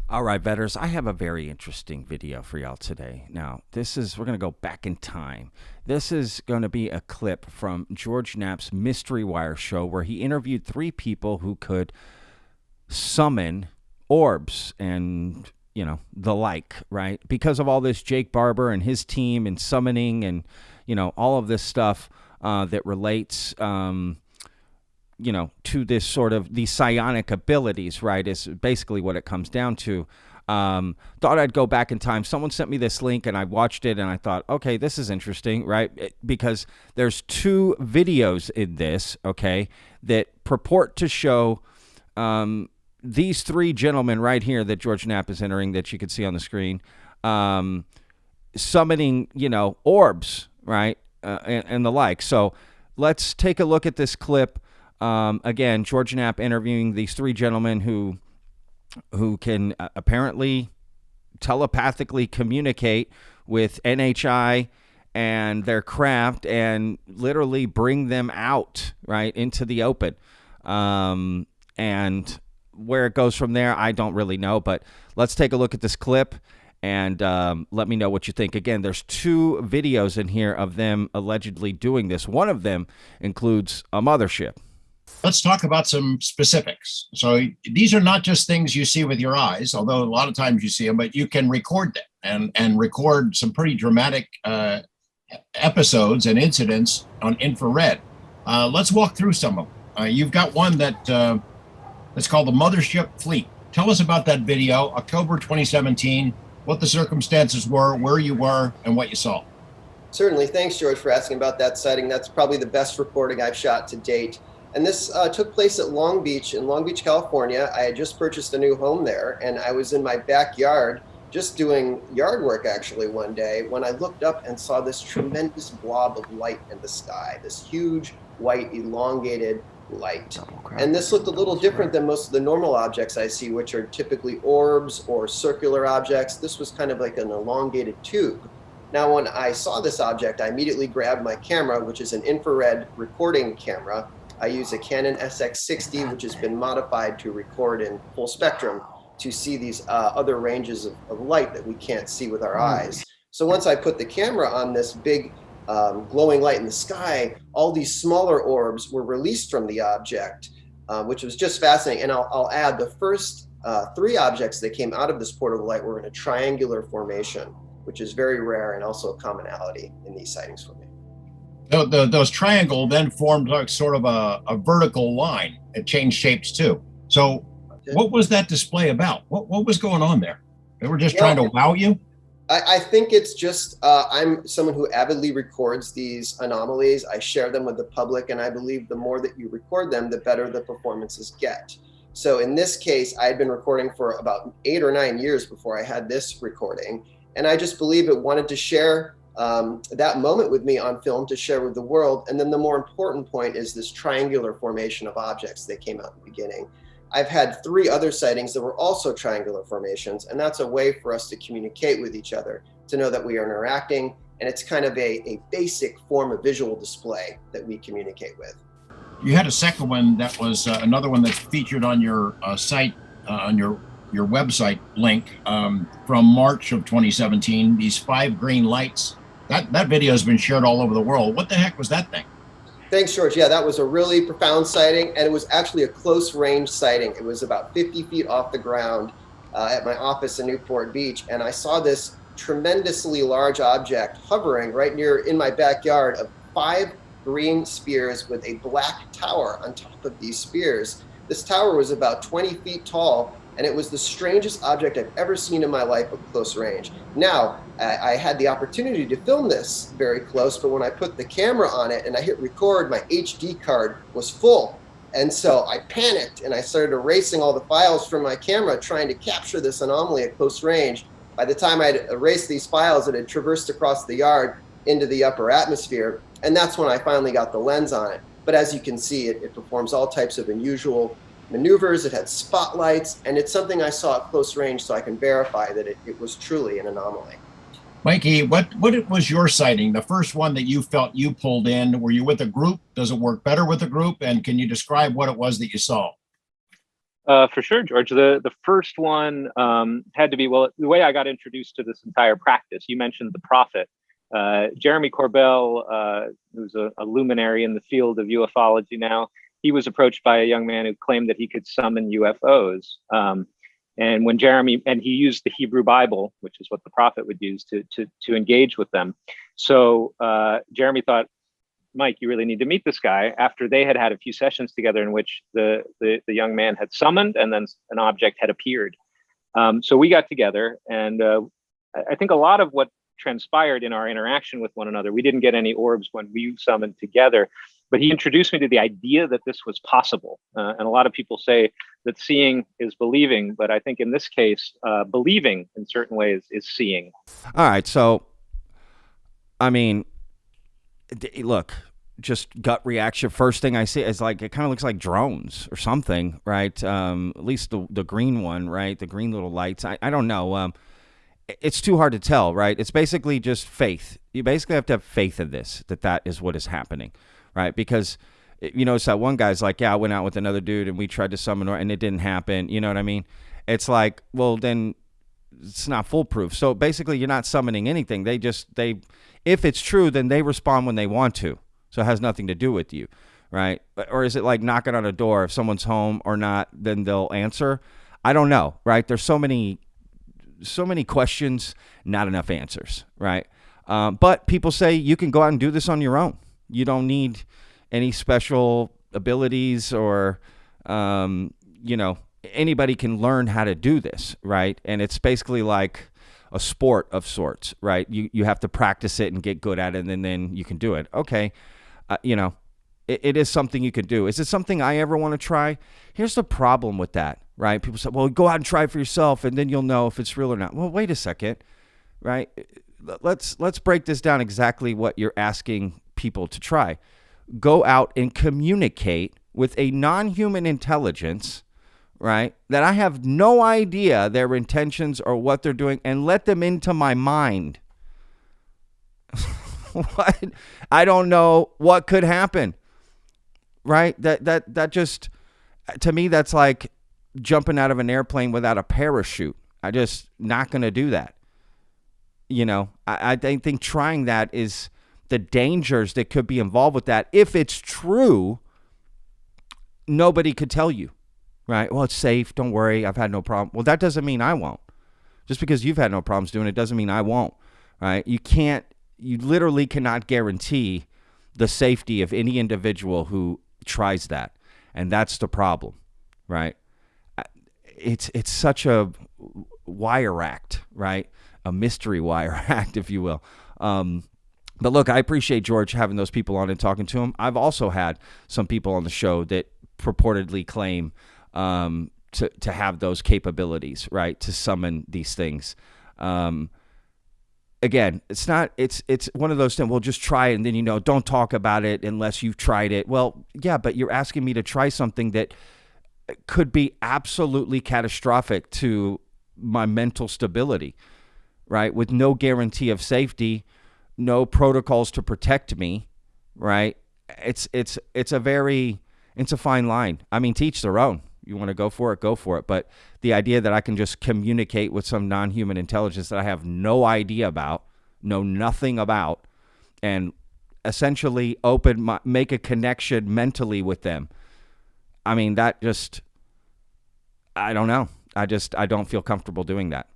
All right, vetters, I have a very interesting video for y'all today. Now, we're going to go back in time. This is going to be a clip from George Knapp's Mystery Wire show where he interviewed three people who could summon orbs and, the like, right? Because of all this, Jake Barber and his team and summoning and, all of this stuff that relates, to this sort of these psionic abilities, right, is basically what it comes down to. Thought I'd go back in time. Someone sent me this link and I watched it and I thought, okay, this is interesting, right? Because there's two videos in this, okay, that purport to show these three gentlemen right here that George Knapp is entering that you can see on the screen, summoning, orbs, right, and the like. So let's take a look at this clip. Again, George Knapp interviewing these three gentlemen who can apparently telepathically communicate with NHI and their craft and literally bring them out, right, into the open. And where it goes from there, I don't really know. But let's take a look at this clip and let me know what you think. Again, there's two videos in here of them allegedly doing this. One of them includes a mothership. Let's talk about some specifics. So these are not just things you see with your eyes, although a lot of times you see them, but you can record them and record some pretty dramatic episodes and incidents on infrared. Let's walk through some of them. You've got one that's called the Mothership Fleet. Tell us about that video, October 2017, what the circumstances were, where you were, and what you saw. Certainly. Thanks, George, for asking about that sighting. That's probably the best recording I've shot to date. And this took place at Long Beach, in Long Beach, California. I had just purchased a new home there, and I was in my backyard just doing yard work, actually, one day, when I looked up and saw this tremendous blob of light in the sky, this huge, white, elongated light. And this looked a little different than most of the normal objects I see, which are typically orbs or circular objects. This was kind of like an elongated tube. Now, when I saw this object, I immediately grabbed my camera, which is an infrared recording camera. I use a Canon SX60, which has been modified to record in full spectrum to see these other ranges of light that we can't see with our eyes. So once I put the camera on this big glowing light in the sky, all these smaller orbs were released from the object, which was just fascinating. And I'll add the first three objects that came out of this portal of light were in a triangular formation, which is very rare and also a commonality in these sightings for me. Those triangle then formed like sort of a vertical line. It changed shapes too. So what was that display about? What was going on there? They were just trying to wow you? I think it's just, I'm someone who avidly records these anomalies. I share them with the public, and I believe the more that you record them, the better the performances get. So in this case, I had been recording for about 8 or 9 years before I had this recording. And I just believe it wanted to share that moment with me on film to share with the world. And then the more important point is this triangular formation of objects that came out in the beginning. I've had 3 other sightings that were also triangular formations, and that's a way for us to communicate with each other, to know that we are interacting, and it's kind of a basic form of visual display that we communicate with. You had a second one that was another one that's featured on your site, on your website link from March of 2017, these 5 green lights. That video has been shared all over the world. What the heck was that thing? Thanks, George. Yeah, that was a really profound sighting, and it was actually a close range sighting. It was about 50 feet off the ground at my office in Newport Beach, and I saw this tremendously large object hovering right in my backyard of 5 green spears with a black tower on top of these spears. This tower was about 20 feet tall, and it was the strangest object I've ever seen in my life at close range. Now, I had the opportunity to film this very close, but when I put the camera on it and I hit record, my HD card was full. And so I panicked and I started erasing all the files from my camera, trying to capture this anomaly at close range. By the time I'd erased these files, it had traversed across the yard into the upper atmosphere. And that's when I finally got the lens on it. But as you can see, it performs all types of unusual maneuvers. It had spotlights, and it's something I saw at close range, so I can verify that it was truly an anomaly. Mikey, what was your sighting? The first one that you felt you pulled in, were you with a group? Does it work better with a group? And can you describe what it was that you saw? For sure, George. The first one had to be, well, the way I got introduced to this entire practice. You mentioned the prophet. Jeremy Corbell, who's a luminary in the field of ufology now, he was approached by a young man who claimed that he could summon UFOs. And when he used the Hebrew Bible, which is what the prophet would use to engage with them. So Jeremy thought, Mike, you really need to meet this guy. After they had a few sessions together in which the young man had summoned and then an object had appeared. So we got together, and I think a lot of what transpired in our interaction with one another, we didn't get any orbs when we summoned together, but he introduced me to the idea that this was possible. And a lot of people say that seeing is believing, but I think in this case, believing in certain ways is seeing. All right. So, I mean, look, just gut reaction. First thing I see is like, it kind of looks like drones or something, right? At least the green one, right? The green little lights. I don't know. It's too hard to tell, right? It's basically just faith. You basically have to have faith in this, that is what is happening, right? Because, you know, it's that one guy's like, yeah, I went out with another dude and we tried to summon and it didn't happen. You know what I mean? It's like, well, then it's not foolproof. So basically you're not summoning anything. If it's true, then they respond when they want to. So it has nothing to do with you, right? Or is it like knocking on a door? If someone's home or not, then they'll answer. I don't know, right? There's so many questions, not enough answers, right? But people say you can go out and do this on your own. You don't need any special abilities or, you know, anybody can learn how to do this, right? And it's basically like a sport of sorts, right? You have to practice it and get good at it, and then you can do it. Okay, you know, it is something you can do. Is it something I ever want to try? Here's the problem with that, right? People say, well, go out and try it for yourself, and then you'll know if it's real or not. Well, wait a second, right? Let's break this down exactly what you're asking people to try. Go out and communicate with a non-human intelligence, right, that I have no idea their intentions or what they're doing, and let them into my mind. What? I don't know what could happen, right? That just, to me, that's like jumping out of an airplane without a parachute. I just not going to do that. You know, I think trying that is the dangers that could be involved with that. If it's true, nobody could tell you. Right? Well, it's safe. Don't worry. I've had no problem. Well, that doesn't mean I won't. Just because you've had no problems doing it doesn't mean I won't. Right? You literally cannot guarantee the safety of any individual who tries that. And that's the problem. Right? It's such a wire act, right? A mystery wire act, if you will. But look, I appreciate George having those people on and talking to him. I've also had some people on the show that purportedly claim to have those capabilities, right? To summon these things. Again, it's one of those things. Well, just try it, and then, you know, don't talk about it unless you've tried it. Well, yeah, but you're asking me to try something that could be absolutely catastrophic to my mental stability, right? With no guarantee of safety, no protocols to protect me, right? It's a fine line. I mean, to each their own. You want to go for it, go for it. But the idea that I can just communicate with some non-human intelligence that I have no idea about, know nothing about, and essentially make a connection mentally with them. I mean, that just, I don't know. I don't feel comfortable doing that.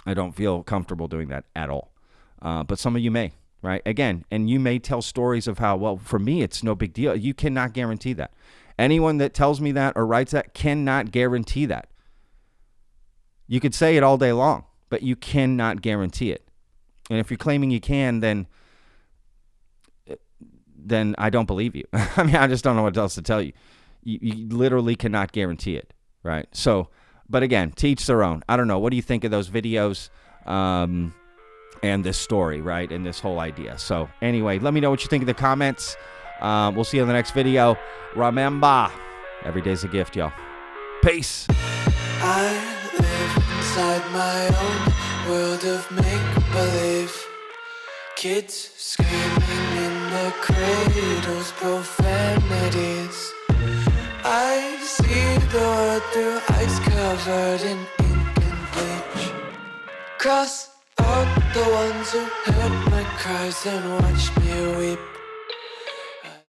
I don't feel comfortable doing that at all. But some of you may, right? Again, and you may tell stories of how, well, for me, it's no big deal. You cannot guarantee that. Anyone that tells me that or writes that cannot guarantee that. You could say it all day long, but you cannot guarantee it. And if you're claiming you can, then I don't believe you. I mean, I just don't know what else to tell you. You literally cannot guarantee it, right? So, but again, to each their own. I don't know. What do you think of those videos and this story, right? And this whole idea. So anyway, let me know what you think in the comments. We'll see you in the next video. Remember, every day's a gift, y'all. Peace. I live inside my own world of make-believe. Kids screaming in the cradles, profanities. I see the world through ice covered in ink and bleach. Cross out the ones who heard my cries and watched me weep.